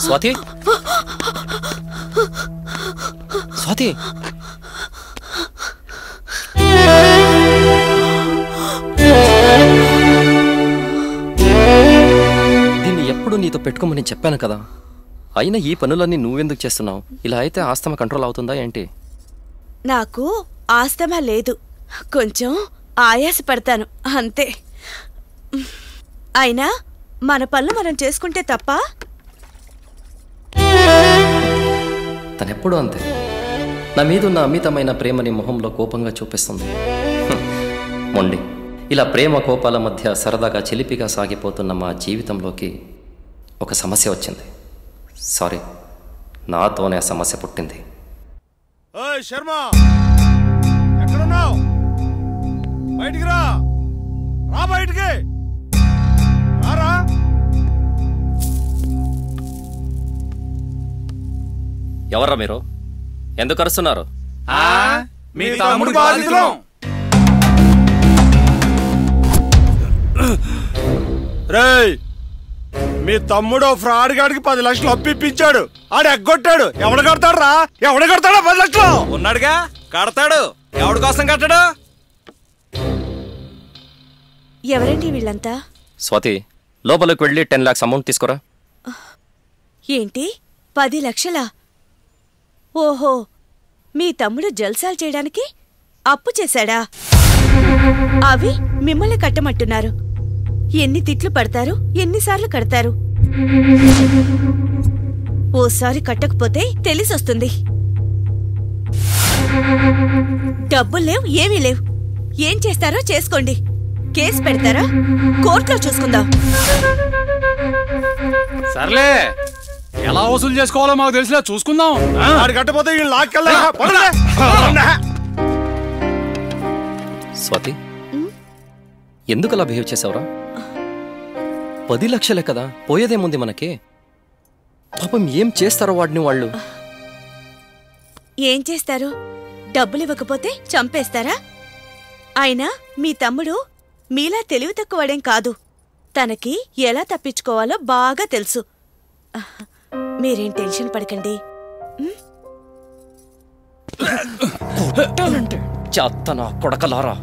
స్వాతి స్వాతి దీన్ని ఎప్పుడు నీతో పెట్టుకోమని చెప్పాను కదా. అయినా ఈ పనులన్నీ నువ్వెందుకు చేస్తున్నావు? ఇలా అయితే ఆస్తమా కంట్రోల్ అవుతుందా ఏంటి? నాకు ఆస్తమా లేదు, కొంచెం ఆయాస పడతాను అంతే. అయినా మన పనులు మనం చేసుకుంటే తప్ప. తనెప్పుడూ అంతే. నా మీదున్న అమితమైన ప్రేమని మొహంలో కోపంగా చూపిస్తుంది. మొండి. ఇలా ప్రేమ కోపాల మధ్య సరదాగా చిలిపిగా సాగిపోతున్న మా జీవితంలోకి ఒక సమస్య వచ్చింది. సారీ, నాతోనే ఆ సమస్య పుట్టింది. ఓయ్ శర్మ, ఎక్కడున్నావు? బయటికి రా. రా బయటికి రారా. ఎవర్రా మీరు? ఎందుకు అరుస్తున్నారు? మీ తమ్ముడు బాధితులం. రేయ్, మీ తమ్ముడు ఫ్రాడ్ గాడికి 10 లక్షలు అప్పిప్పించాడు. ఆడు ఎగ్గొట్టాడు. ఎవడు కడతాడు రా? ఎవడు కడతాడా 10 లక్షలు? ఉన్నాడుగా, కడతాడు. ఎవడి కోసం కట్టాడు? ఎవరండి వీళ్ళంతా? స్వాతి, లోపలికి వెళ్ళి 10 lakhs అమౌంట్ తీసుకురా. ఏంటి 10 లక్షలా? ఓహో, మీ తమ్ముడు జల్సాలు చేయడానికి అప్పు చేశాడా? అవి మిమ్మల్ని కట్టమంటున్నారు. ఎన్ని తిట్లు పడతారు, ఎన్నిసార్లు కడతారు? ఓసారి కట్టకపోతే తెలిసొస్తుంది. డబ్బులు లేవు, ఏమీ లేవు. ఏం చేస్తారో చేసుకోండి. కేసు పెడతారా? కోర్టులో చూసుకుందాం. సర్లే, ఎలా వసూలు చేసుకోవాలో మాకు తెలిసినా చూసుకుందాం. కట్టపోతే స్వాతి, ఎందుకు అలా బిహేవ్ చేసావురా? 10 లక్షలే కదా, పోయేదేముంది మనకి? పాపం ఏం చేస్తారో వాడిని వాళ్ళు. ఏం చేస్తారు? డబ్బులు ఇవ్వకపోతే చంపేస్తారా? అయినా మీ తమ్ముడు మీలా తెలివి తక్కువడేం కాదు. తనకి ఎలా తప్పించుకోవాలో బాగా తెలుసు. మీరేం టెన్షన్ పడకండి. చేత్తనా కొడకలారా,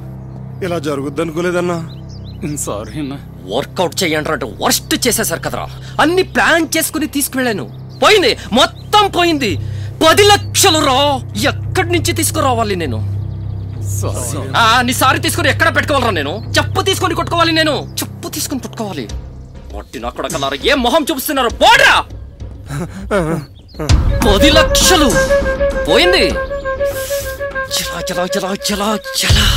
ఇలా జరుగుద్ది అనుకోలేదన్నా. సారీ అన్నా. వర్కౌట్ చేయండి వర్స్ట్ చేసేసారు కదరా. అన్ని ప్లాన్ చేసుకుని తీసుకువెళ్ళాను, పోయింది, మొత్తం పోయింది. 10 లక్షలు రా. ఎక్కడి నుంచి తీసుకురావాలి నేను? నీ సారి తీసుకుని ఎక్కడ పెట్టుకోవాలరా నేను? చెప్పు తీసుకొని కొట్టుకోవాలి నేను. చెప్పు తీసుకుని కొట్టుకోవాలి. వాటి నా కొడకలారా, ఏం మొహం చూపిస్తున్నారు? పోడ్రా. 10 లక్షలు పోయింది. చలా చలా చలా చలా చలా.